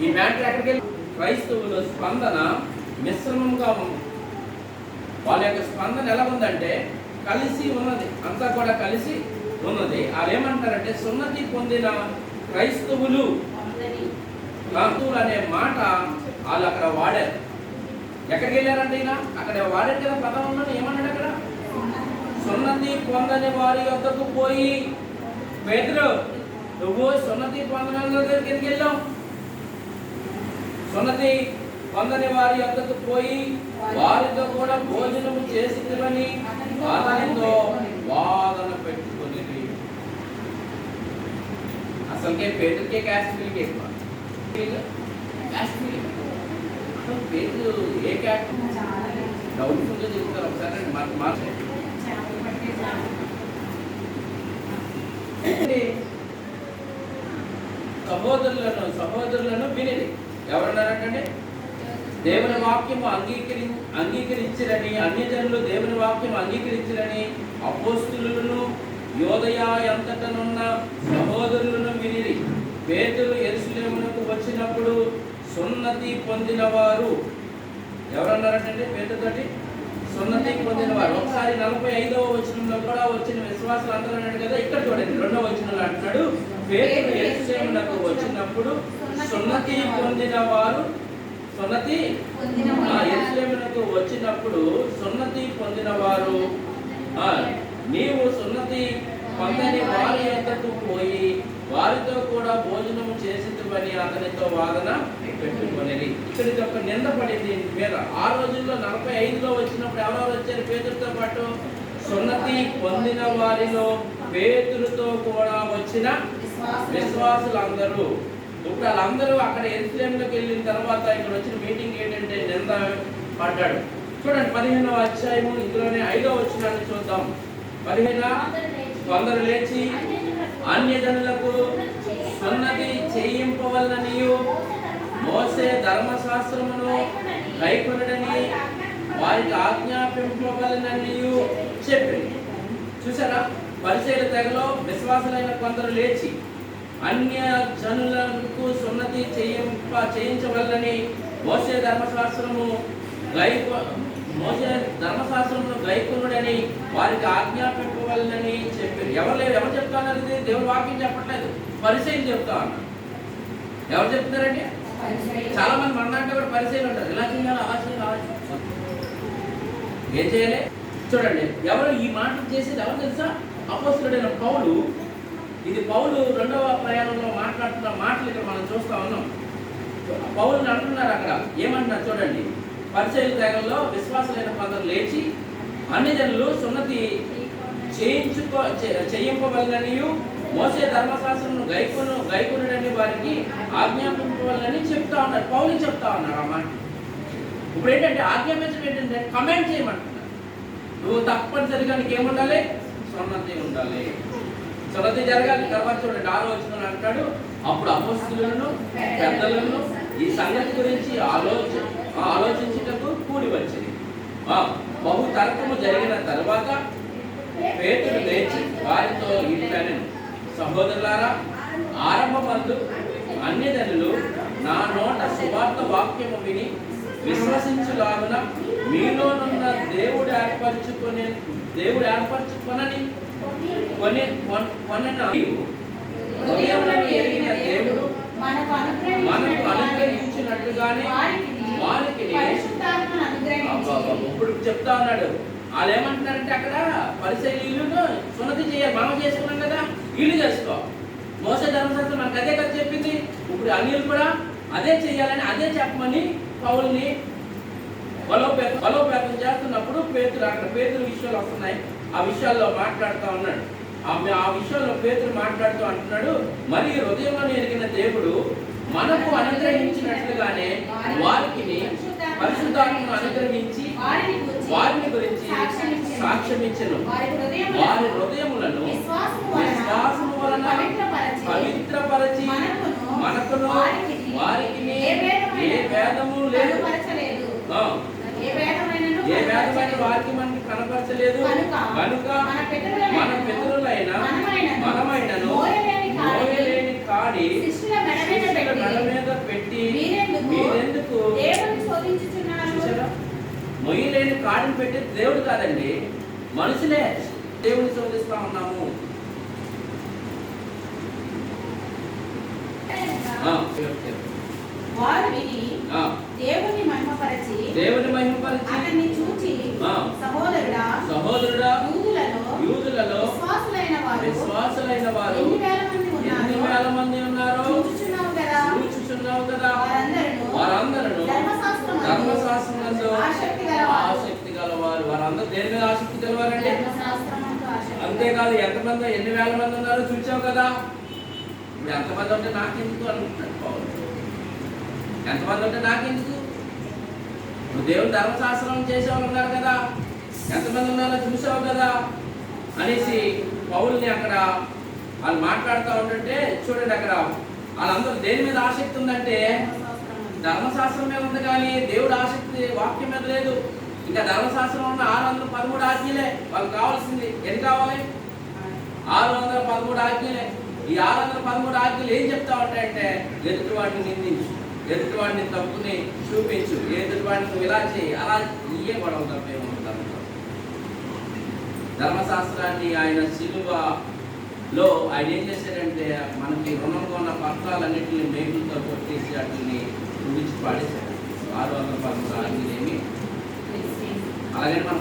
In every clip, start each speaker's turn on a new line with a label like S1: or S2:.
S1: ఈ మ్యాటర్ ఎక్కడికి వెళ్ళి క్రైస్తవుల స్పందన మిశ్రమంగా ఉంది. వాళ్ళ యొక్క స్పందన ఎలా ఉందంటే కలిసి ఉన్నది, అంతా కూడా కలిసి ఉన్నది. వాళ్ళు ఏమంటారంటే సున్నతి పొందిన క్రైస్తవులు అనే మాట వాళ్ళు అక్కడ వాడారు. ఎక్కడికి వెళ్ళారంటే ఈయన అక్కడ వాడారు కదా పదం ఉన్నది. ఏమన్నాడు అక్కడ? సున్నతి పొందని వారి వద్దకు పోయి, పేతురు నువ్వు సున్నతి పొందని దగ్గరికి ఎందుకు వెళ్ళావు? సున్నతి పొందని వారి వద్దకు పోయి వారితో కూడా భోజనం చేసినవని అతనితో వాదన పెట్టుకుని. అసలుకే పేదరికే క్యాస్ట్ ఫీలింగ్ ఎక్కువ. క్యాస్ట్ ఫీలింగ్ పేరు ఏ క్యాస్ట్ డౌట్ఫుల్గా చెప్తారు. ఒకసారి మార్చండి. సహోదరులను వినిది ఎవరన్నారంటే దేవుని వాక్యము అంగీకరించిరని, అన్యజనులు దేవుని వాక్యం అంగీకరించిరని అపోస్తలులను యోదయ ఎంతటనున్న సహోదరులను వినిది. పేతురు యెరూషలేమునకు వచ్చినప్పుడు సున్నతి పొందిన వారు ఎవరన్నారంటే పేతురుతోటి సున్నతి పొందిన వారు. ఒకసారి 45వ వచనంలో కూడా వచ్చిన విశ్వాసాలు అందరూ అన్నాడు కదా. ఇక్కడ చూడండి 2వ వచనంలో అంటున్నాడు, పేతురు యెరూషలేమునకు వచ్చినప్పుడు సున్నతి పొందిన వారు. సున్నతి యెరూషలేమునకు వచ్చినప్పుడు సున్నతి పొందిన వారు నీవు సున్నతి పొందని వారి యొద్దకు పోయి వారితో కూడా భోజనం చేసినవని అతనితో వాదన పెట్టుకునేది. ఇక్కడికి ఒక నింద పడింది మీద. ఆ రోజుల్లో 45లో వచ్చినప్పుడు ఎవరెవరు వచ్చారు పేతురుతో పాటు? సున్నతి పొందిన వారిలో పేతురుతో కూడా వచ్చిన విశ్వాసులందరూ. ఇప్పుడు వాళ్ళందరూ అక్కడ యెరూషలేములోకి వెళ్ళిన తర్వాత ఇక్కడ వచ్చిన మీటింగ్ ఏంటంటే నింద పడ్డాడు. చూడండి 15వ అధ్యాయము ఇందులోనే 5వ వచనాన్ని చూద్దాం. 15 కొందరు లేచి అన్యజనులకు సున్నతి చేయింపవలననియు మోసే ధర్మశాస్త్రమును కైకొనడని వారికి ఆజ్ఞాపింపవలననియు చెప్పింది. చూసారా? పరిసయ్యుల తెగలో విశ్వాసులైన కొందరు లేచి అన్య జనులకు సున్నతి చేయించవలనని మోసే ధర్మశాస్త్రమును గైకొనుడని వారికి ఆజ్ఞాపింపవలనని చెప్పారు. ఎవరు చెప్తున్నారు? ఇది దేవుని వాక్యం చెప్పట్లేదు, పరిసయ్యులు చెప్తా ఉన్నారు. ఎవరు చెప్తున్నారండి? చాలా మంది మనంటే కూడా పరిసయ్యులు ఉంటారు. ఇలా చేయాలి, అలా చేయాలి, ఏం చేయాలి? చూడండి ఎవరు ఈ మాటలు చేసేది ఎవరు తెలుసా? అపోస్తలుడైన పౌలు. ఇది పౌలు 2వ ప్రయాణంలో మాట్లాడుతున్న మాటలు ఇక్కడ మనం చూస్తా ఉన్నాం. పౌలుని అంటున్నారు అక్కడ ఏమంటున్నారు చూడండి. పరిసయ్యుల తెగల్లో విశ్వాసులైన కొందరు లేచి అన్యజనులు సున్నతి చేయింపవలననియు మోసే ధర్మశాస్త్రమును గైకొనుడని వారికి ఆజ్ఞాపింపవలనని చెప్తా ఉన్నారు. పౌలు చెప్తా ఉన్నారు ఆ మాట. ఇప్పుడు ఏంటంటే ఆజ్ఞాపించడం ఏంటంటే కమెంట్ చేయమంటున్నారు. నువ్వు తప్పనిసరిగా నీకు ఏముండాలి? సున్నతి ఉండాలి, సున్నతి జరగాలి. తర్వాత చూడండి 6వ వచనంలో అంటాడు, అప్పుడు అపోస్తలులను పెద్దలను ఈ సంగతి గురించి ఆలోచించుటకు కూడి వచ్చింది. బహు తర్కము జరిగిన తర్వాత పేతురు లేచి వారితో ఇట్లనెను, సహోదరులారా, ఆరంభమందు అన్యజనులు నా నోట సువార్త వాక్యము విని విశ్వసించులాగున మీలోనున్న దేవుడు ఏర్పరచుకొనని ఎరిగిన దేవుడు మనకు అనుగ్రహించినట్లుగానే వారికి ఇప్పుడు చెప్తా ఉన్నాడు. వాళ్ళు ఏమంటున్నారంటే అక్కడ పరిసయ్యులను సున్నతి చేయాలి. మనం చేసుకున్నాం కదా, వీళ్ళు చేసుకో. మోసే ధర్మశాస్త్రం మనకు అదే కదా చెప్పింది. ఇప్పుడు అన్యులు కూడా అదే చేయాలని అదే చెప్పమని పౌల్ని బలోపేతం చేస్తున్నప్పుడు పేతురు విషయాలు వస్తున్నాయి. ఆ విషయాల్లో మాట్లాడుతూ ఉన్నాడు. ఆ విషయంలో పేతురు మాట్లాడుతూ అంటున్నాడు, మరి హృదయంలో ఎరిగిన దేవుడు మనకు అనుగ్రహించినట్లుగానే వారికి పరిశుద్ధాత్మను అనుగ్రహించి వారిని గురించి సాక్ష్యమిచ్చెను. వారి హృదయములను విశ్వాసము వలన పవిత్రపరచి మనకును వారికి ఏ భేదము లేదు, ఏ వేదమైన వారికి మనకి కనపరచలేదు. కనుక మన పితరులైన మనమైనను మోయలేని కాడి మెడ మీద మొయ్యలేని కాడిని పెట్టి దేవుడు కాదండి, మనుషులే దేవుని శోధిస్తా ఉన్నాము.
S2: వారు విని దేవుని మహిమపరచి అతన్ని చూచి సహోదరుడా యూదులలో విశ్వాసులైన వారు
S1: ఎన్ని వేల మంది ఉన్నారు చూచుచున్నావు కదా. వారందరూ ధర్మశాస్త్రమునందు ఆసక్తి గలవారు. వారందరూ దేని మీద ఆసక్తి గలవారండి? అంతేకాదు, ఎంతమంది ఎన్ని వేల మంది ఉన్నారో చూచావు కదా. ఇప్పుడు ఎంతమంది ఉంటే నాకెందుకు అనుకుంటున్నాడు పౌలు. ఎంతమంది ఉంటే నాకెందుకు? ఇప్పుడు దేవుని ధర్మశాస్త్రం చేసేవాళ్ళు ఉన్నారు కదా, ఎంతమంది ఉన్నారో చూసావు కదా అనేసి పౌల్ని అక్కడ వాళ్ళు మాట్లాడుతూ ఉంటుంటే చూడండి, అక్కడ వాళ్ళందరూ దేని మీద ఆసక్తి ఉందంటే ధర్మశాస్త్రం మీద ఉంది, కానీ దేవుడు ఆసక్తి వాక్యం మీద లేదు. ఇంకా ధర్మశాస్త్రం ఉన్న 613 ఆజ్ఞలే వాళ్ళకి కావాల్సింది. ఎన్ని కావాలి? 613 ఆజ్ఞలే. ఈ 613 ఆజ్ఞలు ఏం చెప్తా ఉంటాయంటే ఎదుటివాడిని నిందించు, ఎదుటివాడిని తప్పుని చూపించు, ఎదుటివాడిని నువ్వు ఇలా చేయి, అలా ఇయ్యే గొడవ తప్పేముంటారు. ధర్మశాస్త్రాన్ని ఆయన శిలువలో ఆయన ఏం చేశాడంటే మనకి రుణంగా ఉన్న పత్రాలన్నింటినీ మేకులతో కొట్టేసి వాటిని విడిచి పాడేశాడు. 613 ఆజ్ఞలేమి. అలాగే మన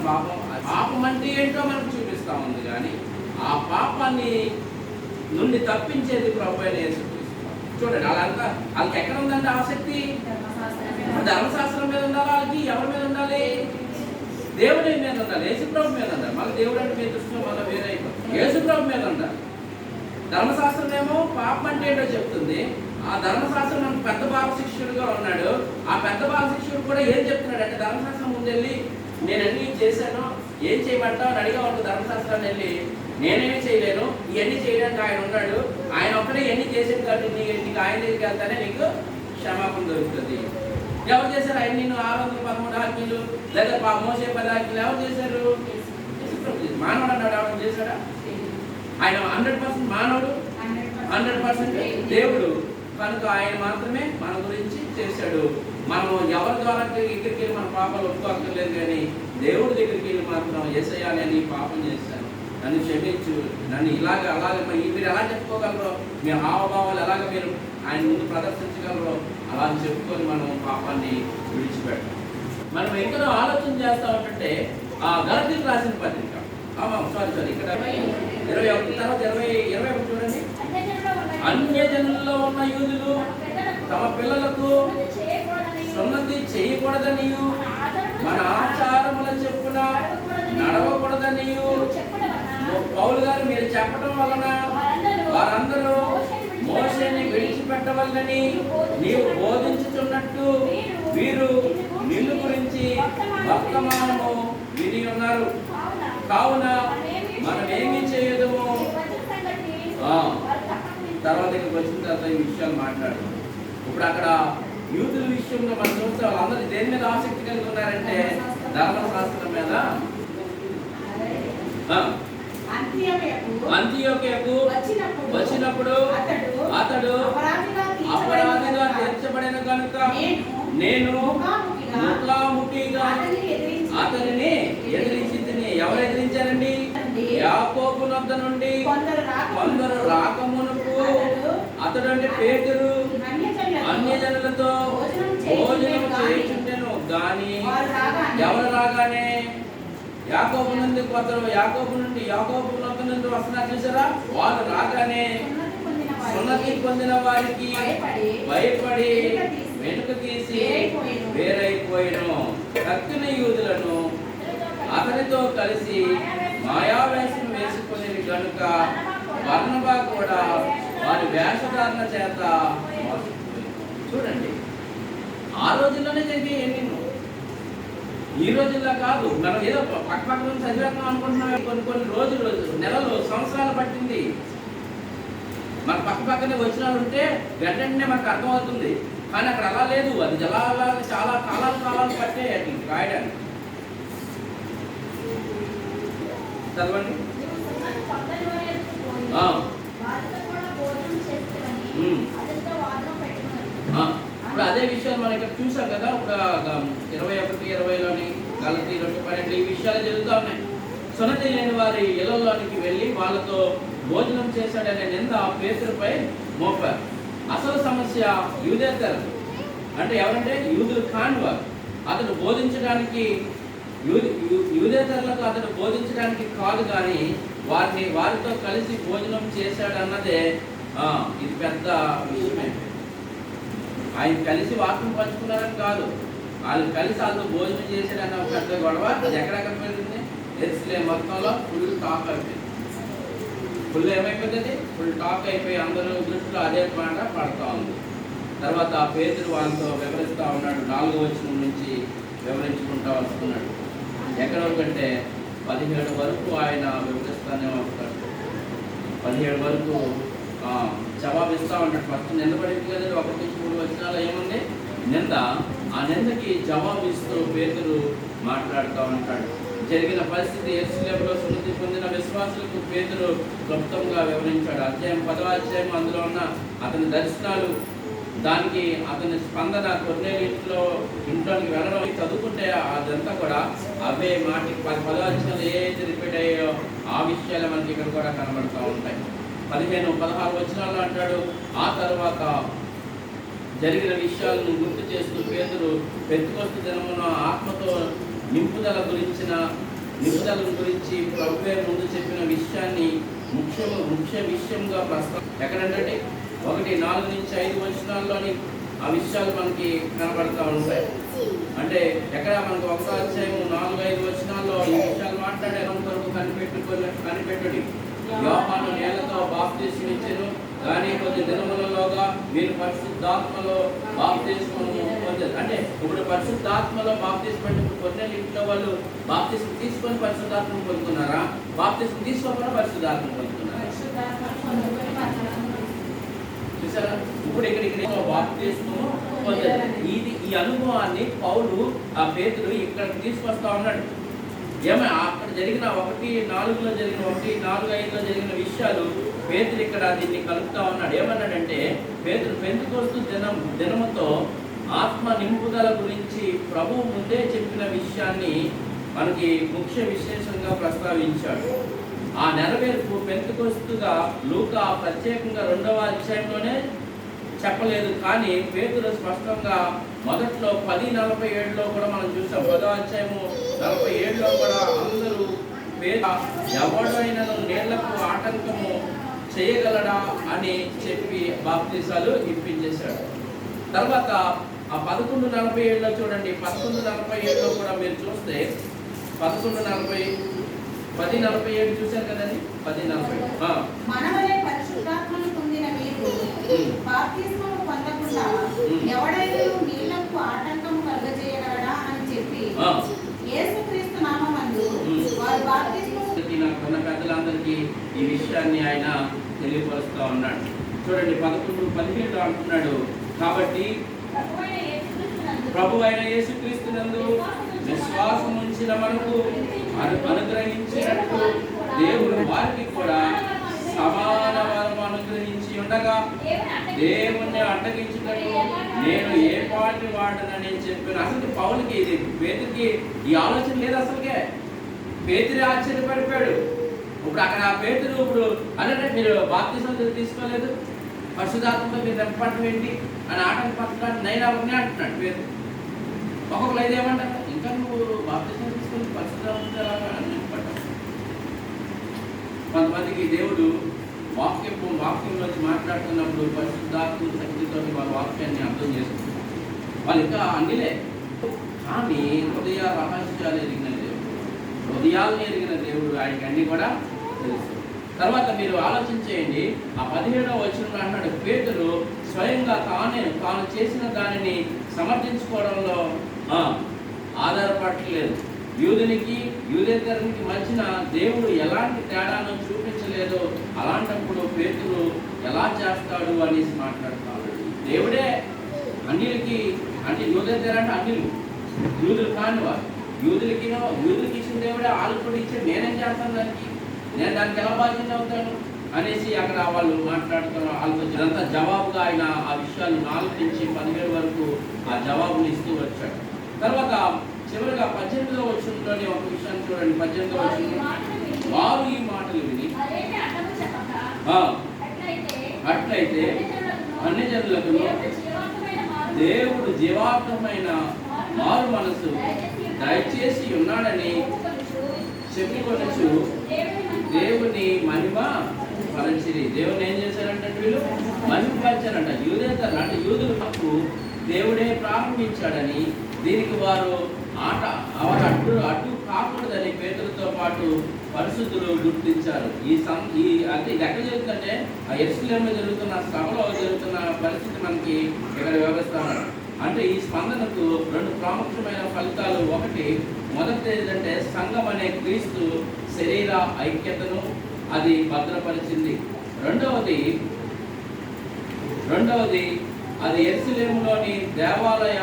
S1: పాపం అంటే ఏంటో మనకు చూపిస్తా ఉంది, కానీ ఆ పాపాన్ని నుండి తప్పించేది ప్రభు అయిన యేసుక్రీస్తు. చూడండి, వాళ్ళకి ఎక్కడ ఉందంటే ఆసక్తి? ధర్మశాస్త్రం మీద ఉండాలి. వాళ్ళకి ఎవరి మీద ఉండాలి? దేవుడి మీద ఉండాలి, యేసుప్రభు మీద ఉండాలి. మళ్ళీ దేవుడు అంటే మీ దృష్టిలో మళ్ళీ వేరే అయిపోతుంది. యేసుప్రభు మీద ఉండాలి. ధర్మశాస్త్రం ఏమో పాపం అంటే ఏంటో చెప్తుంది. ఆ ధర్మశాస్త్రం మనకు పెద్ద బాల శిష్యుడుగా ఉన్నాడు. ఆ పెద్ద బాల శిష్యుడు కూడా ఏం చెప్తున్నాడు అంటే ధర్మశాస్త్రం ముందెళ్ళి నేను అన్ని చేశాను, ఏం చేయమంటావు అని అడిగా ఉంటుంది. ధర్మశాస్త్రాన్ని వెళ్ళి నేనేమి చేయలేను, ఇవన్నీ చేయడానికి ఆయన ఉన్నాడు, ఆయన ఒక్కడే ఎన్ని చేసేది కాబట్టి నీకు ఆయన దగ్గరికి వెళ్తానే నీకు క్షమాపణ దొరుకుతుంది. ఎవరు చేశారు ఆయన? నిన్ను 613 ఆజ్ఞలు లేదా మోసే 10 ఆజ్ఞలు ఎవరు చేశారు? మానవుడు అన్నాడు. ఎవరు చేశాడా? ఆయన 100% మానవుడు, 100% దేవుడు కనుక ఆయన మాత్రమే మన గురించి చేశాడు. మనం ఎవరి ద్వారా దగ్గరికి వెళ్ళి మన పాపాలు ఒప్పుకోక్కర్లేదు, కానీ దేవుడి దగ్గరికి వెళ్ళి మాత్రం యేసయ్యా నేను ఈ పాపం చేశాను, నన్ను క్షమించు, నన్ను ఇలాగ అలాగే మీరు ఎలా చెప్పుకోగలరో, మీ హావభావాలు ఎలాగ మీరు ఆయన ముందు ప్రదర్శించగలరో అలా చెప్పుకొని మనం పాపాన్ని విడిచిపెట్టాం. మనం ఎక్కడో ఆలోచన చేస్తా ఉంటే ఆ గలతీయులకు రాసిన పత్రిక సారీ ఇక్కడ 21 తర్వాత 21 చూడండి. అన్యజనులలో ఉన్న యూదులు తమ పిల్లలకు సున్నతి చేయకూడదనియు మన ఆచారముల చెప్పున నడవకూడదనియు పౌలు గారు మీరు చెప్పడం వలన వారందరూ మోషేని విడిచిపెట్టవల్లని నీవు బోధించుతున్నట్టు వీరు నిన్ను గురించి వర్తమానము విని ఉన్నారు. కావున మనం ఏమి చేయదము? తర్వాత ఇక్కడికి వచ్చిన తర్వాత ఈ విషయాలు మాట్లాడు. ఇప్పుడు అక్కడ యూదుల విషయంలో మనం చూస్తే వాళ్ళందరూ దేని మీద ఆసక్తి కలిగి ఉన్నారంటే ధర్మశాస్త్రం మీద. అంతియోకియకు వచ్చినప్పుడు అతడు అపరాధిగా తీర్చబడిన కనుక నేను ముఖాముఖిగా అతనిని ఎదిరించి. ఎవరు ఎదిరించారండి? యాకోబు వద్ద నుండి కొందరు రాకమునుపు అతడు అంటే పేతురు అన్యజనులతో భోజనం చేయుచుండెను. గాని ఎవరు రాగానే యాకోబు నుండి కొందరు యాకోబు వద్ద నుండి వస్తున్నారు చూసారా, వాళ్ళు రాగానే సున్నతి పొందిన వారికి భయపడి వెనుక తీసి వేరైపోయాను. తక్కిన యూదులను అతనితో కలిసి మాయావేషం వేసుకుని కనుక బర్నబా కూడా వారి వేషధారణ చేత చూడండి. ఆ రోజుల్లోనే జరిగే ఎన్ని, ఈ రోజుల్లో కాదు. మనం ఏదో పక్క చదివేద్దాం అనుకుంటున్నాం. కొన్ని రోజులు నెలలు సంవత్సరాలు పట్టింది. మన పక్కనే వచ్చిన వాళ్ళు ఉంటే వెంటనే మనకు అర్థమవుతుంది, కానీ అక్కడ అలా లేదు. అది చాలా కాలాలు పట్టే రాయడానికి. చదవండి. ఇప్పుడు అదే విషయాలు మనం ఇక్కడ చూసాం కదా. ఇప్పుడు 21, 20లోని గలతీ 2:12 ఈ విషయాలు జరుగుతూ ఉన్నాయి. సున్నతి లేని వారి ఇళ్లలోనికి వెళ్ళి వాళ్ళతో భోజనం చేశాడనే నింద పేతురుపై మోపారు. అసలు సమస్య యూదేతరులు, అంటే ఎవరంటే యూదులు కాని వారు. అతను బోధించడానికి యూదేతరులకు అతను బోధించడానికి కాదు, కానీ వారితో కలిసి భోజనం చేశాడన్నదే ఇది పెద్ద విషయమే. ఆయన కలిసి వాక్యం పంచుకున్నారని కాదు, వాళ్ళు కలిసి వాళ్ళతో భోజనం చేశాడన్న పెద్ద గొడవ. అది ఎక్కడెక్కడ పెరిగింది? యెరూషలేము మొత్తంలో ఫుల్ టాక్ అయిపోయింది. ఫుల్ ఏమైపోతుంది? ఫుల్ టాక్ అయిపోయి అందరూ దృష్టిలో అదే మాట పడతా ఉంది. తర్వాత పేతురు వాళ్ళతో వివరిస్తూ ఉన్నాడు. 4వ వచనం నుంచి వివరించుకుంటూ వస్తున్నాడు. ఎక్కడ వరకంటే 17 వరకు ఆయన వివరిస్తూనే వస్తాడు. 17 వరకు జవాబిస్తూ ఉంటాడు. ఫస్ట్ నింద పడింది కదా, 1-3 వచనాలు ఏముంది? నింద. ఆ నిందకి జవాబిస్తూ పేతురు మాట్లాడుతూ ఉంటాడు. జరిగిన పరిస్థితి యెరూషలేములో సున్నతి పొందిన విశ్వాసులకు పేతురు క్లుప్తంగా వివరించాడు. 10వ అధ్యాయం అందులో ఉన్న అతని దర్శనాలు, దానికి అతని స్పందన, కొర్నేలు ఇంట్లోకి వెళ్ళడం చదువుకుంటే అదంతా కూడా అవే మాటికి 10వ అధ్యాయంలో ఏదైతే రిపీట్ అయ్యాయో ఆ విషయాలు మనకి ఇక్కడ కూడా కనబడుతూ ఉంటాయి. 15-16 వచనాల్లో అంటాడు, ఆ తర్వాత జరిగిన విషయాలను గుర్తు చేస్తూ పేతురు పెంతెకొస్తు దినమున ఆత్మతో నింపుదల గురించి ప్రభువే ముందు చెప్పిన విషయాన్ని ముఖ్య విషయంగా ఎక్కడంటే 1-4-5 వచనాల్లోని ఆ విషయాలు మనకి కనబడతా ఉంటాయి. అంటే ఎక్కడ మనకు 1వ అధ్యాయం 4-5 వచనాల్లో ఈ విషయాలు మాట్లాడే కొరకు కనిపెట్టుడి. యోహాను నేలతో బాప్తిస్మం ఇచ్చెను, కానీ కొద్ది దినములలోగా మీరు పరిశుద్ధాత్మలో బాప్తిస్మం పొందారు. అంటే ఇప్పుడు పరిశుద్ధాత్మలో బాప్తిస్మం, కొన్నేళ్ళు ఇంట్లో వాళ్ళు బాప్తిస్మం తీసుకొని పరిశుద్ధాత్మం పొందుతున్నారా? బాప్తిస్మం తీసుకోకుండా పరిశుద్ధాత్మం పొందుతున్నారా? చూసారా? ఇప్పుడు ఇక్కడ బాప్తిస్మం పొందారు. ఈ అనుభవాన్ని పౌలు ఆ పేతురు ఇక్కడికి తీసుకొస్తా ఉన్నాడు. అక్కడ జరిగిన 1:4లో జరిగిన 1:4-5లో జరిగిన విషయాలు పేతురు ఇక్కడ దీన్ని కలుపుతా ఉన్నాడు. ఏమన్నాడంటే, పేతురు పెంతెకొస్తు దినముతో ఆత్మ నింపుదల గురించి ప్రభువు ముందే చెప్పిన విషయాన్ని మనకి ముఖ్య విశేషంగా ప్రస్తావించాడు. ఆ నెరవేర్పు పెంతెకొస్తుగా లూకా ప్రత్యేకంగా 2వ అధ్యాయంలోనే చెప్పలేదు, కానీ పేతురు స్పష్టంగా మొదట్లో 10:47లో కూడా మనం చూసాం. 10వ అధ్యాయము 47లో కూడా అందరూ ఎవడైనా నీళ్లకు ఆటంకము చేయగలడా అని చెప్పి బాప్తిసాలు ఇప్పించేశాడు. తర్వాత ఆ 11:47లో చూడండి, 11:47లో కూడా మీరు చూస్తే 10:47 చూశారు కదండి. 10:40
S2: మనవలే పరిశుద్ధాత్మను పొందిన మీరు బాప్తిస్మము పొందకుండా ఎవడైనా నీళ్లకు ఆటంకము కలుగజేయగలడా అని చెప్పి యేసుక్రీస్తు నామమందు వారు బాప్తిస్మము
S1: ఉన్న పెద్దలందరికీ ఈ విషయాన్ని ఆయన తెలియపరుస్తూ ఉన్నాడు. చూడండి 11:17 అంటున్నాడు, కాబట్టి ప్రభువైన యేసుక్రీస్తునందు విశ్వాసం ఉంచిన మనకు అనుగ్రహించినట్టు దేవుడు వారికి కూడా సమాన వరం అనుగ్రహించి ఉండగా దేవుణ్ణి అడ్డగించుటకు నేను ఏ పాటి వాడనని చెప్పిన. అసలు పౌలుకి ఇది పేతురికి ఈ ఆలోచన లేదు. అసలుకే పేతురు ఆశ్చర్యపడిపోయాడు. ఇప్పుడు అక్కడ పేతురు ఇప్పుడు అంటే మీరు బాప్తిసం తీసుకోలేదు, పరిశుద్ధాత్మతో మీరు నింపడం ఏంటి అని ఆటంకపరచడానికి నేను అవన్నీ అంటున్నాడు పేతురు. ఒక్కొక్కరు అయితే ఏమంటారు, ఇంకా నువ్వు బాప్తిసం తీసుకొని పరిశుద్ధాత్మ నింపడం. కొంతమందికి దేవుడు వాక్యంలోంచి మాట్లాడుతున్నప్పుడు పరిశుద్ధాత్మ శక్తితో వాళ్ళ వాక్యాన్ని అర్థం చేసుకుంటారు. వాళ్ళు ఇంకా అన్నిలే, కానీ హృదయ రహస్యాలు ఎరిగిన దేవుడు, హృదయాలను ఎరిగిన దేవుడు, ఆయనకి అన్ని కూడా తెలుసు. తర్వాత మీరు ఆలోచించేయండి, ఆ 17వ వచనంలో అన్నాడు, పేతురు స్వయంగా తాను చేసిన దానిని సమర్థించుకోవడంలో ఆధారపడలేదు. యూదునికి యూదేతరునికి మధ్యన దేవుడు ఎలాంటి తేడాను చూపించలేదు. అలాంటప్పుడు పేతురు ఎలా చేస్తాడు అనేసి మాట్లాడుతున్నాడు. దేవుడే అన్యులకి, అంటే యూదేతరు అంటే అన్యులు, యూదులు కాని వారు. యూదులకి ఇచ్చిన దేవుడే వాళ్ళకి కూడా ఇచ్చాడు. నేనేం చేస్తాను దానికి, నేను దానికి ఎలా బాధ్యత అవుతాను అనేసి అక్కడ వాళ్ళు మాట్లాడుతున్నారు. వాళ్ళతో ఇదంతా జవాబుగా ఆయన ఆ విషయాలు 4 నుంచి 17 వరకు ఆ జవాబులు ఇస్తూ వచ్చాడు. తర్వాత చివరిగా 18వ వచనంలోని ఒక విషయాన్ని చూడండి. 18వ వచనం, వారు ఈ మాటలు విని అట్లయితే అన్ని జనులకు దేవుడు జీవాత్మమైన మారు మనసు దయచేసి ఉన్నాడని చెప్పుకొనొచ్చు దేవుని మహిమ పరచిరి. దేవుని ఏం చేశారంటే వీళ్ళు మహిమ పరచారంట. యూదేతరులు అంటే యూదులకు దేవుడే ప్రారంభించాడని, దీనికి వారు అడ్డు కాకూడదని పేతులతో పాటు పరిశుద్ధులు గుర్తించారు. ఈ అంటే ఇది ఎక్కడ జరుగుతుందంటే ఆ యెరూషలేములో జరుగుతున్న సభలో జరుగుతున్న పరిస్థితి మనకి ఇక్కడ వివరిస్తున్నారు. అంటే ఈ స్పందనకు రెండు ప్రాముఖ్యమైన ఫలితాలు. ఒకటి, మొదటిది ఏంటంటే సంఘం అనే క్రీస్తు శరీర ఐక్యతను అది భద్రపరిచింది. రెండవది అది యెరూషలేములోని దేవాలయ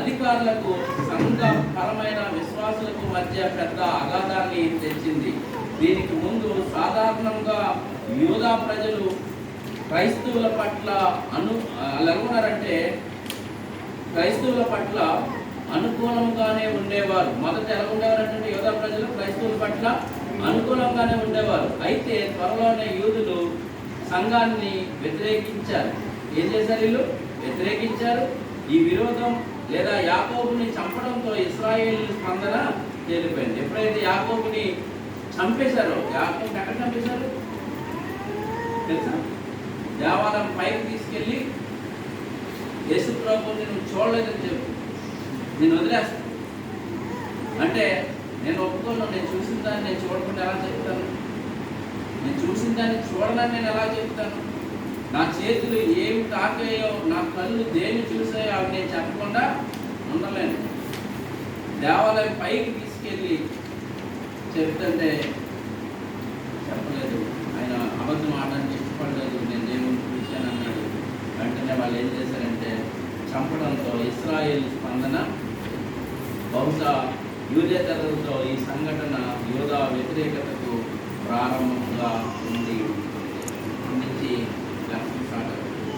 S1: అధికారులకు సంఘపరమైన విశ్వాసులకు మధ్య పెద్ద అగాధాన్ని తెచ్చింది. దీనికి ముందు సాధారణంగా యూదా ప్రజలు క్రైస్తవుల పట్ల క్రైస్తవుల పట్ల అనుకూలంగానే ఉండేవారు. మొదట ఎలా ఉండేవారంటే యూదా ప్రజలు క్రైస్తవుల పట్ల అనుకూలంగానే ఉండేవారు. అయితే త్వరలోనే యూదులు సంఘాన్ని వ్యతిరేకించారు. ఏం చేశారు? వీళ్ళు వ్యతిరేకించారు. ఈ విరోధం లేదా యాకోబుని చంపడంతో ఇశ్రాయేలు స్పందన తేలిపోయింది. ఎప్పుడైతే యాకోబుని చంపేశారో, యాకోబుని ఎక్కడ చంపేశారు తెలుసా? దేవాలయం పైకి తీసుకెళ్ళి యేసు ప్రభువుని నువ్వు చూడలేదని చెప్పు, నేను వదిలేస్తాను అంటే, నేను ఒప్పుకోను. నేను చూసిన దాన్ని నేను చూడకుండా ఎలా చెప్తాను? నేను చూసిన దాన్ని చూడనని నేను ఎలా చెప్తాను? నా చేతులు ఏమి తాకాయో, నా కళ్ళు దేన్ని చూసాయో అవి నేను చెప్పకుండా ఉండలేను. దేవాలయం పైకి తీసుకెళ్ళి చెప్తుంటే చెప్పలేదు. ఆయన అబద్ధం ఆడడానికి ఇష్టపడలేదు. నేను దేవుని చూశాను అన్నాడు. వెంటనే వాళ్ళు ఏం చేశారంటే చంపడంతో ఇశ్రాయేలు స్పందన బహుశా యూదేతరులతో ఈ సంఘటన యూదా వ్యతిరేకతకు ప్రారంభంగా ఉంది. నుంచి దర్శనం స్టార్ట్ అవుతుంది.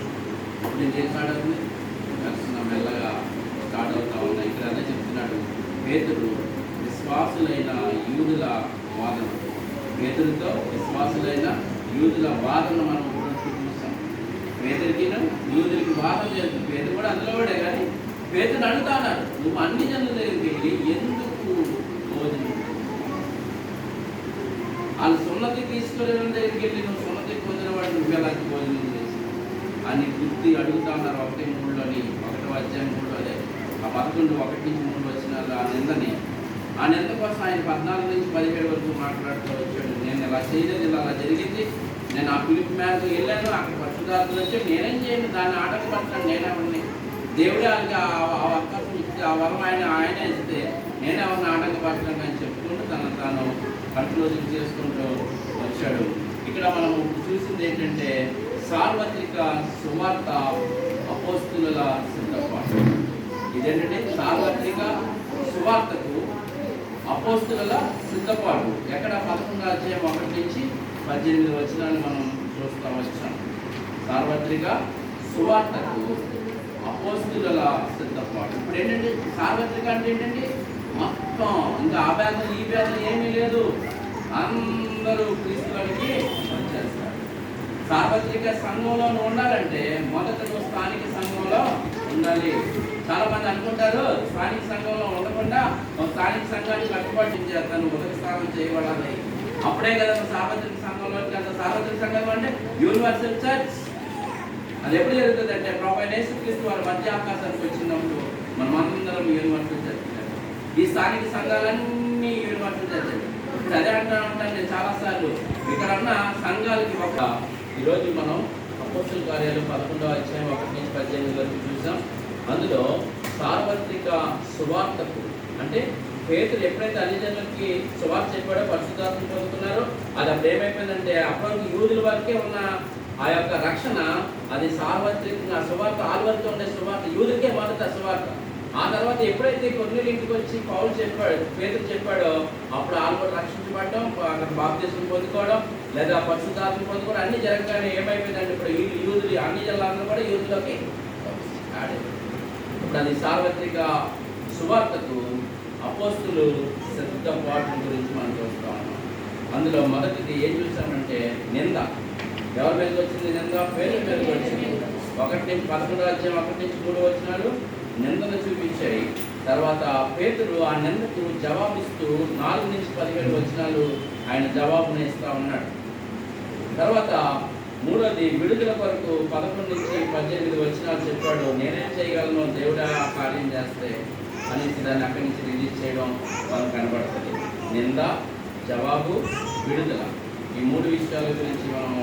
S1: ఇప్పుడు ఏం స్టార్ట్ అవుతుంది? దర్శనం మెల్లగా స్టార్ట్ అవుతా ఉన్నాయి. ఇక్కడ అదే చెప్తున్నాడు పేతురు విశ్వాసులైన యూదుల వాదన. పేతురుతో విశ్వాసులైన యూదుల వాదన మనం చూస్తాం. పేతురికి యూదులకి వాదన చేస్తుంది. పేతురు కూడా అందులో కూడా, కానీ పేతురు అడుగుతాడు, నువ్వు అన్ని జనుల దగ్గరికి వెళ్ళి ఎందుకు భోజనం? వాళ్ళు సున్నతి తీసుకునే దగ్గరికి వెళ్ళి నువ్వు సున్నతి పొందిన వాడు నువ్వు ఎలా భోజనం చేసి అని గుర్తి అడుగుతా ఉన్నారు. 1:3లోని 1వ అధ్యాయం 3 ఆ 11:1-3 వచ్చిన ఆ నింద కోసం ఆయన 14 నుంచి 17 వరకు మాట్లాడుతూ వచ్చాడు. నేను ఇలా చేయలేదు, ఇలా అలా జరిగింది. నేను ఆ పిలుపు మేరకు వెళ్ళాను, అక్కడ పరిశుద్ధాత్మలు వచ్చి నేనేం చేయను, దాన్ని ఆటంకపడతాను. నేనే ఉన్నాయి దేవుడే వాళ్ళకి ఆ అవకాశం ఇస్తే, ఆ వరం ఆయనే ఇస్తే నేనేమన్నా ఆటంకపడతాను అని చెప్పుకుంటూ తాను కంట్రోల్ చేసుకుంటూ వచ్చాడు. ఇక్కడ మనం చూసింది ఏంటంటే సార్వత్రిక సువార్త అపోస్తుల సిద్ధపాటు. ఇదేంటంటే సార్వత్రిక సువార్తకు అపోస్తుల సిద్ధపాటు. ఎక్కడ 11వ అధ్యాయం 1 నుంచి 18 వచనాలు మనం చూస్తూ వచ్చాం. సార్వత్రిక సువార్తకు అపోస్తుల సిద్ధపాటు. ఇప్పుడు ఏంటంటే సార్వత్రిక అంటే ఏంటంటే మొత్తం ఇంకా ఆ భేదం ఈ భేదం ఏమీ లేదు, అందరూ క్రీస్తువులకి వచ్చేస్తారు. సార్వత్రిక సంఘంలో ఉండాలంటే మొదట నువ్వు స్థానిక సంఘంలో ఉండాలి. చాలా మంది అనుకుంటారు స్థానిక సంఘంలో ఉండకుండా స్థానిక సంఘాన్ని కట్టుబాటు చేస్తాను, మొదటి స్థానం చేయబడాలి, అప్పుడే కదా సార్వత్రిక సంఘంలో. సార్వత్రిక సంఘం అంటే యూనివర్సల్ చర్చ్. అది ఎప్పుడు జరుగుతుంది అంటే ప్రభువైన యేసుక్రీస్తు వారి మధ్య ఆకాశానికి వచ్చినప్పుడు మనం అందరం యూనివర్సల్ చర్చ్. ఈ స్థానిక సంఘాలన్నీ యూనివర్సల్ చర్చ్. ఇప్పుడు అదే అంటాను నేను చాలాసార్లు. ఇక్కడ ఉన్న సంఘాలకి ఈరోజు మనం అపోస్తుల కార్యాలు 11వ అధ్యాయం 1 నుంచి 18 వరకు చూసాం. అందులో సార్వత్రిక సువార్తకు అంటే పేతురు ఎప్పుడైతే అన్ని జనులకి సువార్త చెప్పాడో, పరిశుద్ధాత్మ పొందుతున్నారో, అది అప్పుడు ఏమైపోయిందంటే అప్పటికి యూదుల వరకే ఉన్న ఆ యొక్క రక్షణ అది సార్వత్రికంగా సువార్త ఆల్వరకు ఉండే సువార్త యూదులకే మొదట సువార్త. ఆ తర్వాత ఎప్పుడైతే కొన్నిళ్ళ ఇంటికి వచ్చి పౌలు చెప్పాడు, పేతురు చెప్పాడో, అప్పుడు ఆల్వరు రక్షించబడడం, అక్కడ బాప్తిస్మం పొందుకోవడం లేదా పరిశుద్ధాత్మ పొందుకోవడం అన్ని జరగగానే ఏమైపోయిందంటే ఇప్పుడు యూదులు అన్ని జిల్లాలను కూడా యూదులకి ఆడేది. ఇప్పుడు అది సార్వత్రిక సువార్తకు అపోస్తులు సిద్ధపాటు గురించి మనం చూస్తా ఉన్నాం. అందులో మొదటిది ఏం చూసామంటే నింద. ఎవరి మీదకి వచ్చింది నింద? పేరు మీదకి వచ్చింది. 1-11 నిందను చూపించాయి. తర్వాత పేతురు ఆ నిందకు జవాబిస్తూ 4-17 ఆయన జవాబుని ఇస్తా ఉన్నాడు. తర్వాత మూడోది విడుదల కొరకు 11-18 చెప్పాడు. నేనేం చేయగలను, దేవుడా కార్యం చేస్తే అనేసి దాన్ని అక్కడి నుంచి రిలీజ్ చేయడం మనకు కనబడుతుంది. నింద, జవాబు, విడుదల, ఈ 3 విషయాల గురించి మనం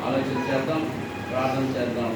S1: ఆలోచన చేద్దాం, ప్రార్థన చేద్దాం.